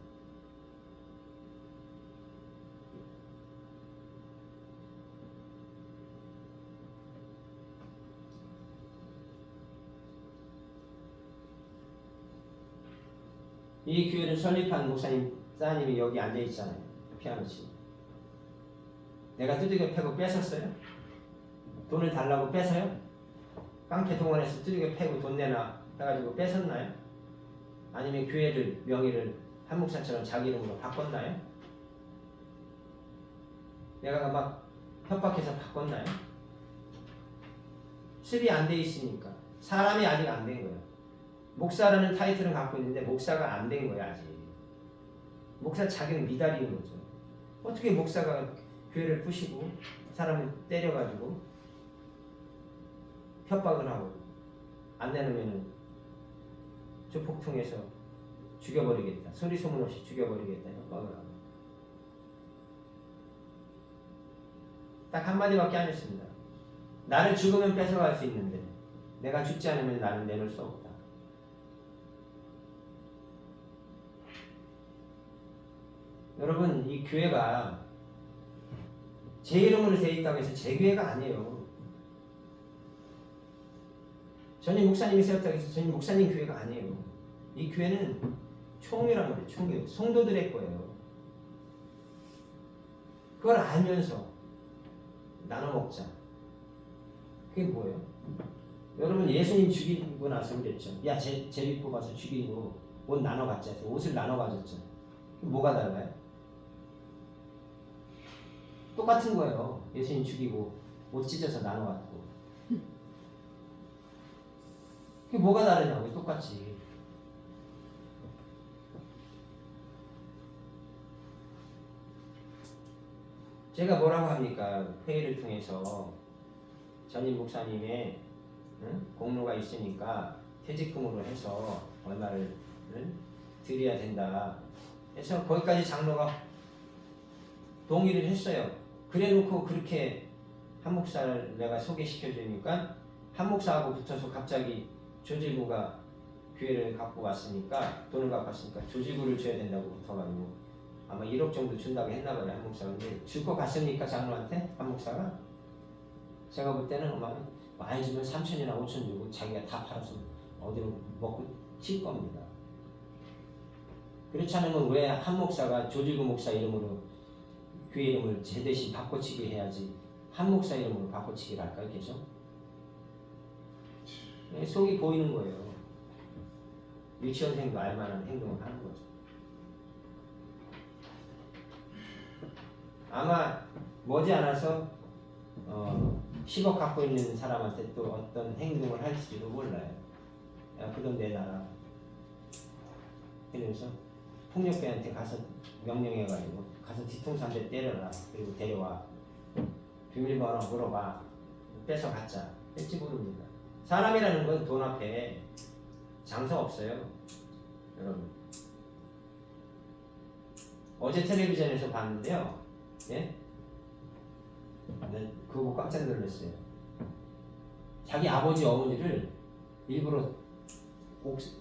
이 교회를 설립한 목사님, 사님이 여기 앉아 있잖아요. 피아노 치고. 내가 두들겨 패고 뺏었어요? 돈을 달라고 뺏어요? 깡패 동원해서 두들겨 패고 돈 내놔 해가지고 뺏었나요? 아니면 교회를 명의를 한 목사처럼 자기 이름으로 바꿨나요? 내가 막 협박해서 바꿨나요? 습이 안 돼 있으니까 사람이 아직 안 된 거예요. 목사라는 타이틀은 갖고 있는데 목사가 안 된 거야 아직. 목사 자격 미달인 거죠. 어떻게 목사가 교회를 부시고 사람을 때려가지고 협박을 하고 안 내놓으면 조폭통해서 죽여버리겠다. 소리 소문 없이 죽여버리겠다. 협박을 하고 딱 한마디밖에 안 했습니다. 나를 죽으면 뺏어갈 수 있는데 내가 죽지 않으면 나는 내놓을 수 없다. 여러분 이 교회가 제 이름으로 되어 있다고 해서 제 교회가 아니에요. 전임 목사님이 세웠다고 해서 전임 목사님 교회가 아니에요. 이 교회는 총회란 말이에요. 총회. 성도들의 거예요. 그걸 알면서 나눠 먹자. 그게 뭐예요? 여러분 예수님 죽이고 나서 그랬죠. 야 제비 뽑아서 죽이고 옷 나눠 갖자 해서 옷을 나눠 가졌죠. 뭐가 달라요? 똑같은 거예요. 예수님 죽이고 옷 찢어서 나눠 갖고. 그게 뭐가 다르냐고요. 똑같이. 제가 뭐라고 합니까? 회의를 통해서 전임 목사님의 공로가 있으니까 퇴직금으로 해서 얼마를 드려야 된다 해서 거기까지 장로가 동의를 했어요. 그래놓고 그렇게 한 목사를 내가 소개시켜 주니까 한 목사하고 붙어서 갑자기 조질구가 교회를 갖고 왔으니까 돈을 갖고 왔으니까 조질구를 줘야 된다고 붙어가지고 아마 1억 정도 준다고 했나봐요. 한 목사가. 근데 줄 것 같습니까? 장로한테? 한 목사가? 제가 볼 때는 많이 주면 3천이나 5천 주고 자기가 다 팔아서 어디로 먹고 칠 겁니다. 그렇지 않으면 왜 한 목사가 조질구 목사 이름으로 교회 이름을 제 대신 바꿔치기 해야지 한 목사 이름으로 바꿔치기를 할까요? 계속? 속이 보이는 거예요. 유치원생도 알만한 행동을 하는 거죠. 아마 머지않아서 10억 갖고 있는 사람한테 또 어떤 행동을 할지도 몰라요. 야, 그 돈 내놔라. 이러면서 폭력배한테 가서 명령해가지고 가서 뒤통수 한 대 때려라. 그리고 데려와. 비밀번호 물어봐. 뺏어갔자. 할지 모릅니다. 사람이라는 건 돈 앞에 장사 없어요, 여러분. 어제 텔레비전에서 봤는데요, 예? 네, 그거 보고 깜짝 놀랐어요. 자기 아버지 어머니를 일부러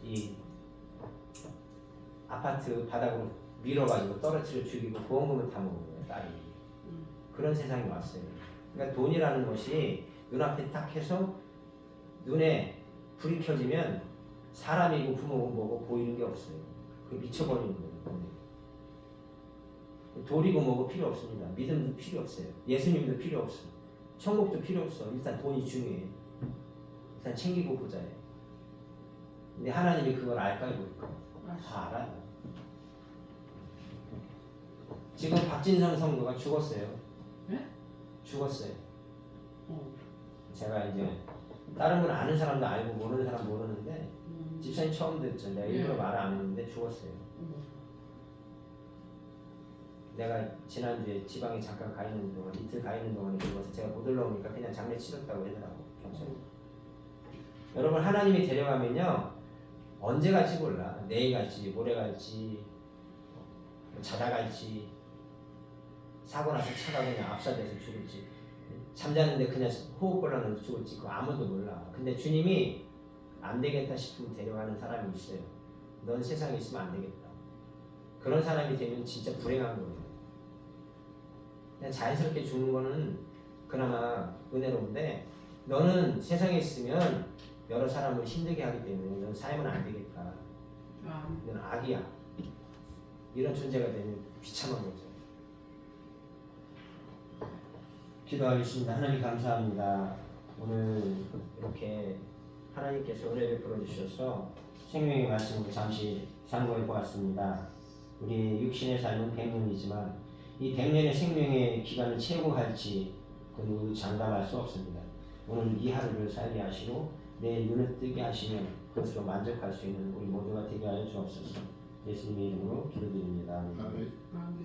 이 아파트 바닥으로 밀어가지고 떨어뜨려 죽이고 보험금을 다 먹은 거예요, 딸이. 그런 세상이 왔어요. 그러니까 돈이라는 것이 눈앞에 딱 해서 눈에 불이 켜지면 사람이고 부모고 뭐고 보이는 게 없어요. 그 미쳐버리는 거예요. 돈이. 돌이고 뭐고 필요 없습니다. 믿음도 필요 없어요. 예수님도 필요 없어. 천국도 필요 없어. 일단 돈이 중요해. 일단 챙기고 보자. 근데 하나님이 그걸 알까요, 모를까요? 다 알아요. 지금 박진성 성도가 죽었어요. 네? 죽었어요. 어. 제가 이제 다른 분 아는 사람도 알고 모르는 사람 모르는데 집사님 처음 듣죠. 내가 일부러 네. 말 안 했는데 죽었어요. 내가 지난주에 지방에 잠깐 가 있는 동안 이틀 가 있는 동안에 죽어서 제가 못 올라오니까 그냥 장례 치렀다고 하더라고. 경찰이. 여러분 하나님이 데려가면요 언제 갈지 몰라. 내일 갈지 모레 갈지 자다 갈지 사고 나서 차가 그냥 압사돼서 죽을지 잠자는데 그냥 호흡곤란으로 죽을지 그거 아무도 몰라. 근데 주님이 안 되겠다 싶으면 데려가는 사람이 있어요. 넌 세상에 있으면 안 되겠다. 그런 사람이 되면 진짜 불행한 거예요. 그냥 자연스럽게 죽는 거는 그나마 은혜로운데 너는 세상에 있으면 여러 사람을 힘들게 하기 때문에 넌 살면 안 되겠다. 넌 악이야. 이런 존재가 되면 비참한 거죠. 기도하겠습니다. 하나님 감사합니다. 오늘 이렇게 하나님께서 은혜 베풀어 주셔서 생명의 말씀을 잠시 상고해 보았습니다. 우리 육신의 삶은 100년이지만 이 100년의 생명의 기간을 채우고 갈지 그 누구도 장담할 수 없습니다. 오늘 이 하루를 살게 하시고 내일 눈을 뜨게 하시면 그것으로 만족할 수 있는 우리 모두가 되게 하여 주옵소서. 예수님의 이름으로 기도드립니다. 아멘. 아멘.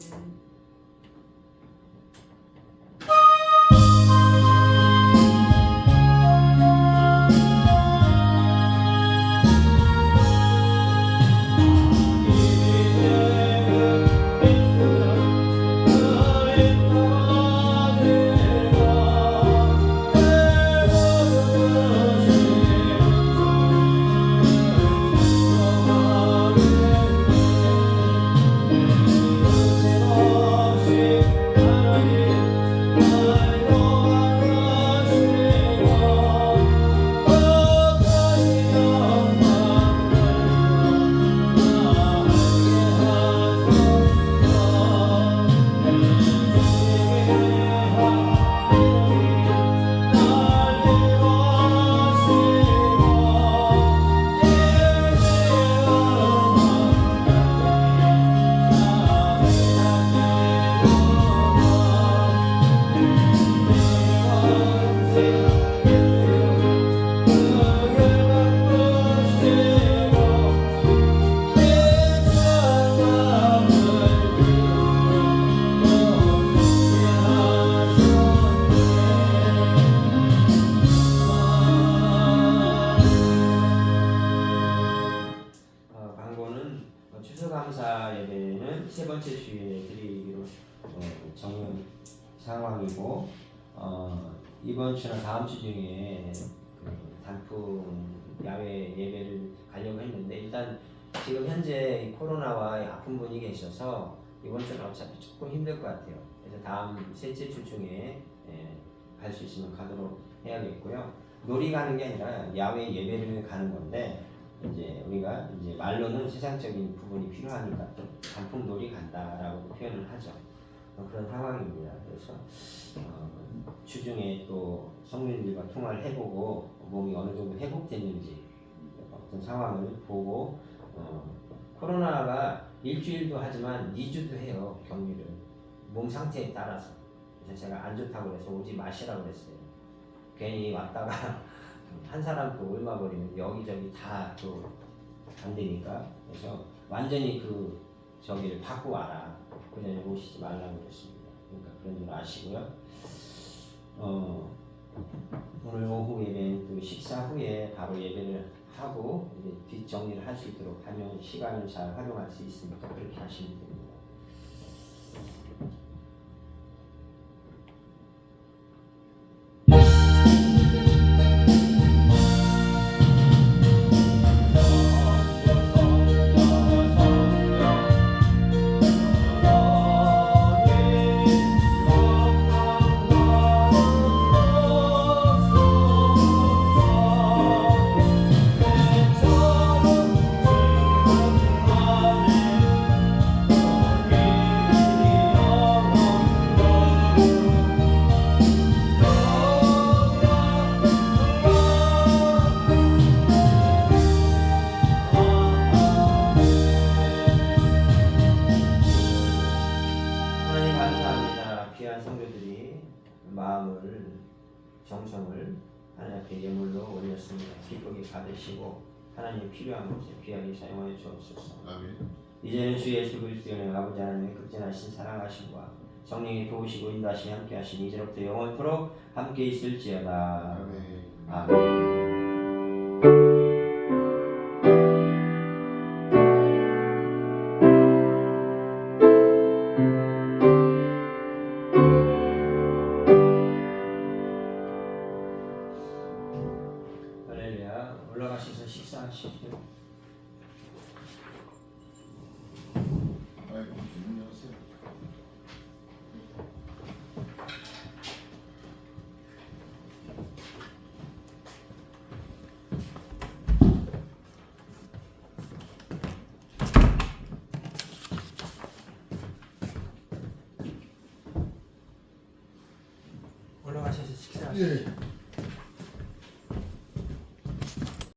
추수감사 예배는 세 번째 주일에 드리기로 정한 상황이고 이번 주나 다음 주 중에 그 단풍 야외 예배를 가려고 했는데 일단 지금 현재 이 코로나와 아픈 분이 계셔서 이번 주는 어차피 조금 힘들 것 같아요. 그래서 다음 셋째 주 중에 갈 수 있으면 가도록 해야겠고요. 놀이 가는 게 아니라 야외 예배를 가는 건데 이제 우리가 이제 말로는 세상적인 부분이 필요하니까 또 단풍 놀이 간다라고 표현을 하죠. 그런 상황입니다. 그래서 주중에 또 성도님들과 통화를 해보고 몸이 어느 정도 회복됐는지 어떤 상황을 보고 코로나가 일주일도 하지만 2주도 해요. 격리를 몸 상태에 따라서. 그래서 제가 안 좋다고 해서 오지 마시라고 그랬어요. 괜히 왔다가 한 사람 또 옮아버리면 여기저기 다 또 안 되니까. 그래서 완전히 그 저기를 바꾸고 와라. 그 전에 오시지 말라고 그랬습니다. 그러니까 그런 줄 아시고요. 오늘 오후 예배는 또 식사 후에 바로 예배를 하고 이제 뒷정리를 할 수 있도록 하면 시간을 잘 활용할 수 있으니까 그렇게 하시면 됩니다. 하나님 감사합니다. 귀한 성도들이 마음을 정성을 하나님 앞에 예물로 올렸습니다. 기쁘게 받으시고 하나님 필요한 곳에 귀하게 사용하여 주옵소서. 아멘. 이제는 주 예수 그리스도의 아버지 하나님의 극진하신 사랑하심과 성령이 도우시고 인도하시며 함께 하시니 이제로부터 영원토록 함께 있을지어다. 아멘. 아멘. 할렐루야. 올라가셔서 식사하십시오. 아이고, 문 열었어요. 올라가셔서 식사하십시오. 예.